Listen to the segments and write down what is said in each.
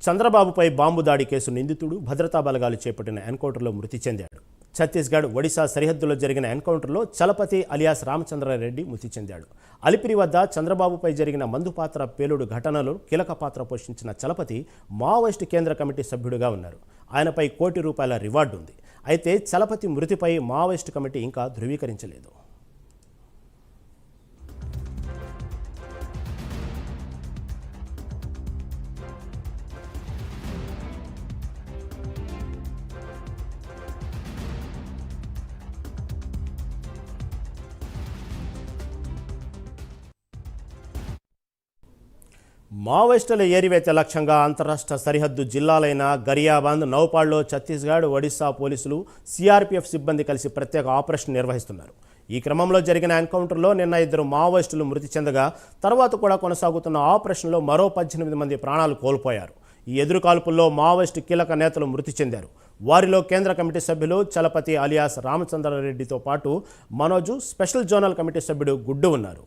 చంద్రబాబుపై బాంబు దాడి కేసు నిందితుడు భద్రతా బలగాలు చేపట్టిన ఎన్కౌంటర్లో మృతి చెందాడు. ఛత్తీస్గఢ్ ఒడిశా సరిహద్దులో జరిగిన ఎన్కౌంటర్లో చలపతి అలియాస్ రామచంద్రారెడ్డి మృతి చెందాడు. అలిపిరి వద్ద చంద్రబాబుపై జరిగిన మందుపాత్ర పేలుడు ఘటనలో కీలక పాత్ర పోషించిన చలపతి మావోయిస్టు కేంద్ర కమిటీ సభ్యుడిగా ఉన్నారు. ఆయనపై ₹1 కోటి రివార్డు ఉంది. అయితే చలపతి మృతిపై మావోయిస్టు కమిటీ ఇంకా ధృవీకరించలేదు. మావోయిస్టుల ఏరివేత లక్ష్యంగా అంతరాష్ట్ర సరిహద్దు జిల్లాలైన గరియాబంద్, నౌపాడ్లో ఛత్తీస్గఢ్, ఒడిశా పోలీసులు, సిఆర్పీఎఫ్ సిబ్బంది కలిసి ప్రత్యేక ఆపరేషన్ నిర్వహిస్తున్నారు. ఈ క్రమంలో జరిగిన ఎన్కౌంటర్లో నిన్న 2 మావోయిస్టులు మృతి చెందగా తర్వాత కూడా కొనసాగుతున్న ఆపరేషన్లో మరో 18 మంది ప్రాణాలు కోల్పోయారు. ఈ ఎదురుకాల్పుల్లో మావోయిస్టు కీలక నేతలు మృతి చెందారు. వారిలో కేంద్ర కమిటీ సభ్యులు చలపతి అలియాస్ రామచంద్రారెడ్డితో పాటు మనోజు, స్పెషల్ జోనల్ కమిటీ సభ్యుడు గుడ్డు ఉన్నారు.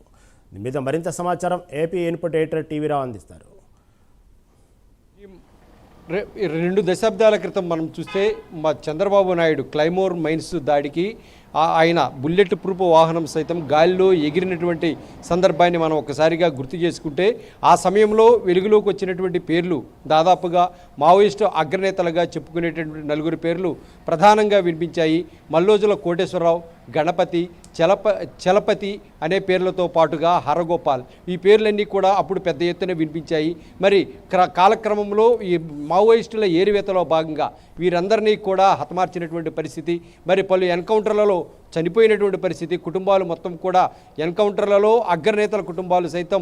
దీని మీద మరింత సమాచారం ఏపీ ఇన్పుట్ ఎడిటర్ టీవీరావు అందిస్తారు. 2 దశాబ్దాల క్రితం మనం చూస్తే మా చంద్రబాబు నాయుడు క్లైమోర్ మైన్స్ దాడికి ఆయన బుల్లెట్ ప్రూఫ్ వాహనం సైతం గాలిలో ఎగిరినటువంటి సందర్భాన్ని మనం ఒకసారిగా గుర్తు చేసుకుంటే ఆ సమయంలో వెలుగులోకి వచ్చినటువంటి పేర్లు దాదాపుగా మావోయిస్టు అగ్రనేతలుగా చెప్పుకునేటటువంటి 4 పేర్లు ప్రధానంగా వినిపించాయి. మల్లోజుల కోటేశ్వరరావు, గణపతి, చలపతి అనే పేర్లతో పాటుగా హరగోపాల్, ఈ పేర్లన్నీ కూడా అప్పుడు పెద్ద ఎత్తున వినిపించాయి. మరి కాలక్రమంలో ఈ మావోయిస్టుల ఏరివేతలో భాగంగా వీరందరినీ కూడా హతమార్చినటువంటి పరిస్థితి, మరి పలు ఎన్కౌంటర్లలో చనిపోయినటువంటి పరిస్థితి, కుటుంబాలు మొత్తం కూడా ఎన్కౌంటర్లలో అగ్రనేతల కుటుంబాలు సైతం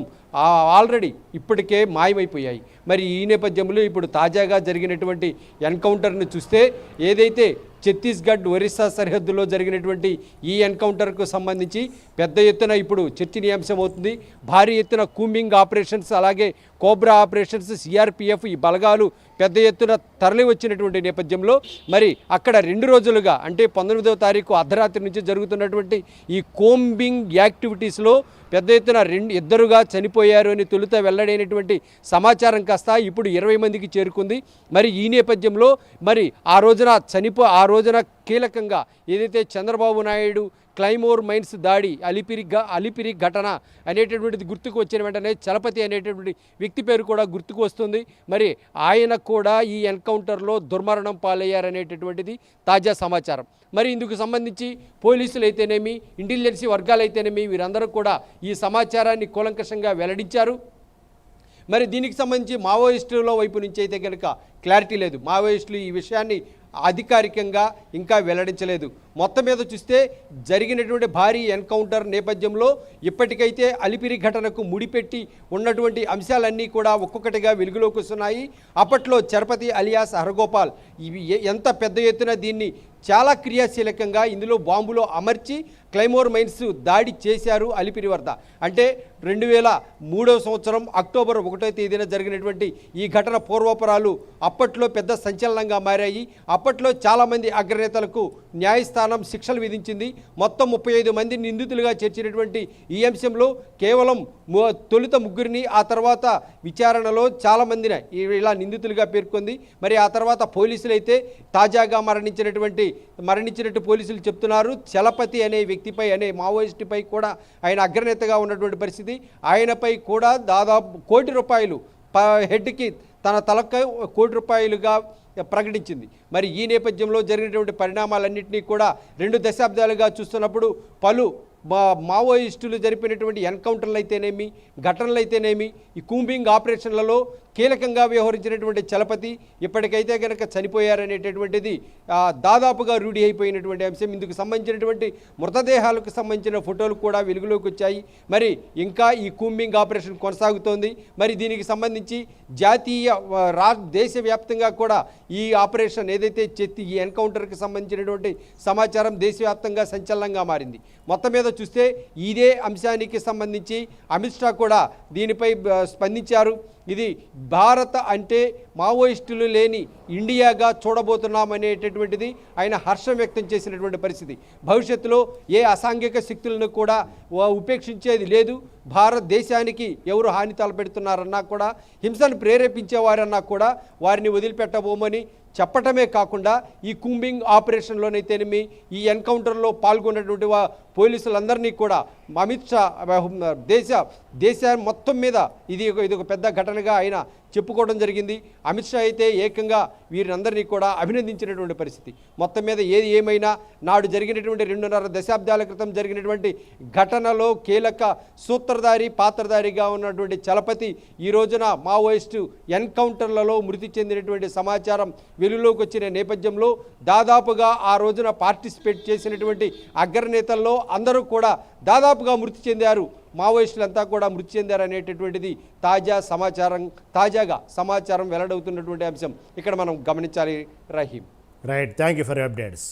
ఆల్రెడీ ఇప్పటికే మాయమైపోయాయి. మరి ఈ నేపథ్యంలో ఇప్పుడు తాజాగా జరిగినటువంటి ఎన్కౌంటర్ను చూస్తే ఏదైతే ఛత్తీస్గఢ్, ఒరిస్సా సరిహద్దులో జరిగినటువంటి ఈ ఎన్కౌంటర్కు సంబంధించి పెద్ద ఎత్తున ఇప్పుడు చర్చనీయాంశం అవుతుంది. భారీ ఎత్తున కూంబింగ్ ఆపరేషన్స్, అలాగే కోబ్రా ఆపరేషన్స్, సిఆర్పీఎఫ్ ఈ బలగాలు పెద్ద ఎత్తున తరలి వచ్చినటువంటి నేపథ్యంలో మరి అక్కడ 2 రోజులుగా అంటే 19వ తారీఖు అర్ధరాత్రి నుంచి జరుగుతున్నటువంటి ఈ కూంబింగ్ యాక్టివిటీస్లో పెద్ద ఎత్తున 2 చనిపోయారు అని తొలుత వెల్లడైనటువంటి సమాచారం కాస్త ఇప్పుడు 20 మందికి చేరుకుంది. మరి ఈ నేపథ్యంలో మరి ఆ రోజున కీలకంగా ఏదైతే చంద్రబాబు నాయుడు క్లైమోర్ మైన్స్ దాడి అలిపిరి ఘటన అనేటటువంటిది గుర్తుకు వచ్చిన వెంటనే చలపతి అనేటటువంటి వ్యక్తి పేరు కూడా గుర్తుకు వస్తుంది. మరి ఆయన కూడా ఈ ఎన్కౌంటర్లో దుర్మరణం పాలయ్యారనేటటువంటిది తాజా సమాచారం. మరి ఇందుకు సంబంధించి పోలీసులు అయితేనేమి, ఇంటెలిజెన్సీ వర్గాలు అయితేనేమి వీరందరూ కూడా ఈ సమాచారాన్ని కూలంకషంగా వెల్లడించారు. మరి దీనికి సంబంధించి మావోయిస్టుల వైపు నుంచి అయితే కనుక క్లారిటీ లేదు. మావోయిస్టులు ఈ విషయాన్ని అధికారికంగా ఇంకా వెల్లడించలేదు. మొత్తం మీద చూస్తే జరిగినటువంటి భారీ ఎన్కౌంటర్ నేపథ్యంలో ఇప్పటికైతే అలిపిరి ఘటనకు ముడిపెట్టి ఉన్నటువంటి అంశాలన్నీ కూడా ఒక్కొక్కటిగా వెలుగులోకి వస్తున్నాయి. అప్పట్లో చలపతి అలియాస్ హరగోపాల్ ఎంత పెద్ద ఎత్తున దీన్ని చాలా క్రియాశీలకంగా ఇందులో బాంబులో అమర్చి క్లైమోర్ మైన్స్ దాడి చేశారు అలిపిరి వద్ద. అంటే 2003వ సంవత్సరం అక్టోబర్ 1వ తేదీన జరిగినటువంటి ఈ ఘటన పూర్వపరాలు అప్పట్లో పెద్ద సంచలనంగా మారాయి. అప్పట్లో చాలామంది అగ్రనేతలకు న్యాయస్థానం శిక్షలు విధించింది. మొత్తం 35 మంది నిందితులుగా చేర్చినటువంటి ఈ అంశంలో కేవలం తొలుత 3 ఆ తర్వాత విచారణలో చాలామందిని ఇలా నిందితులుగా పేర్కొంది. మరి ఆ తర్వాత పోలీసులు అయితే తాజాగా మరణించినట్టు పోలీసులు చెప్తున్నారు. చలపతి అనే వ్యక్తిపై, అనే మావోయిస్టుపై కూడా ఆయన అగ్రనేతగా ఉన్నటువంటి పరిస్థితి. ఆయనపై కూడా దాదాపు ₹1 కోటి హెడ్కి తన తలకు ₹1 ప్రకటించింది. మరి ఈ నేపథ్యంలో జరిగినటువంటి పరిణామాలన్నింటినీ కూడా 2 దశాబ్దాలుగా చూస్తున్నప్పుడు పలు మావోయిస్టులు జరిపినటువంటి ఎన్కౌంటర్లు అయితేనేమి, ఘటనలు అయితేనేమి, ఈ కూంబింగ్ ఆపరేషన్లలో కీలకంగా వ్యవహరించినటువంటి చలపతి ఇప్పటికైతే కనుక చనిపోయారనేటటువంటిది దాదాపుగా రూఢి అయిపోయినటువంటి అంశం. ఇందుకు సంబంధించినటువంటి మృతదేహాలకు సంబంధించిన ఫోటోలు కూడా వెలుగులోకి వచ్చాయి. మరి ఇంకా ఈ కూంబింగ్ ఆపరేషన్ కొనసాగుతోంది. మరి దీనికి సంబంధించి దేశవ్యాప్తంగా కూడా ఈ ఆపరేషన్ ఏదైతే ఈ ఎన్కౌంటర్కి సంబంధించినటువంటి సమాచారం దేశవ్యాప్తంగా సంచలనంగా మారింది. మొత్తం మీద చూస్తే ఇదే అంశానికి సంబంధించి అమిత్ షా కూడా దీనిపై స్పందించారు. ఇది భారత అంటే మావోయిస్టులు లేని ఇండియాగా చూడబోతున్నామనేటటువంటిది ఆయన హర్షం వ్యక్తం చేసినటువంటి పరిస్థితి. భవిష్యత్తులో ఏ అసాంఘిక శక్తులను కూడా ఉపేక్షించేది లేదు. భారతదేశానికి ఎవరు హాని తలపెడుతున్నారన్నా కూడా, హింసను ప్రేరేపించేవారన్నా కూడా వారిని వదిలిపెట్టబోమని చెప్పటమే కాకుండా ఈ కూంబింగ్ ఆపరేషన్లోనైతేనేమి, ఈ ఎన్కౌంటర్లో పాల్గొన్నటువంటి పోలీసులందరినీ కూడా అమిత్ షా దేశం మొత్తం మీద ఇది ఒక పెద్ద ఘటనగా ఆయన చెప్పుకోవడం జరిగింది. అమిత్ షా అయితే ఏకంగా వీరినందరినీ కూడా అభినందించినటువంటి పరిస్థితి. మొత్తం మీద ఏది ఏమైనా నాడు జరిగినటువంటి 2.5 దశాబ్దాల క్రితం జరిగినటువంటి ఘటనలో కీలక సూత్రధారి పాత్రధారిగా ఉన్నటువంటి చలపతి ఈ రోజున మావోయిస్టు ఎన్కౌంటర్లలో మృతి చెందినటువంటి సమాచారం వెలుగులోకి వచ్చిన నేపథ్యంలో దాదాపుగా ఆ రోజున పార్టిసిపేట్ చేసినటువంటి అగ్రనేతల్లో అందరూ కూడా దాదాపుగా మృతి చెందారు. మావోయిస్టులంతా కూడా మృతి చెందారనేటటువంటిది తాజాగా సమాచారం వెల్లడవుతున్నటువంటి అంశం ఇక్కడ మనం గమనించాలి. Rahim, right, thank you for your updates.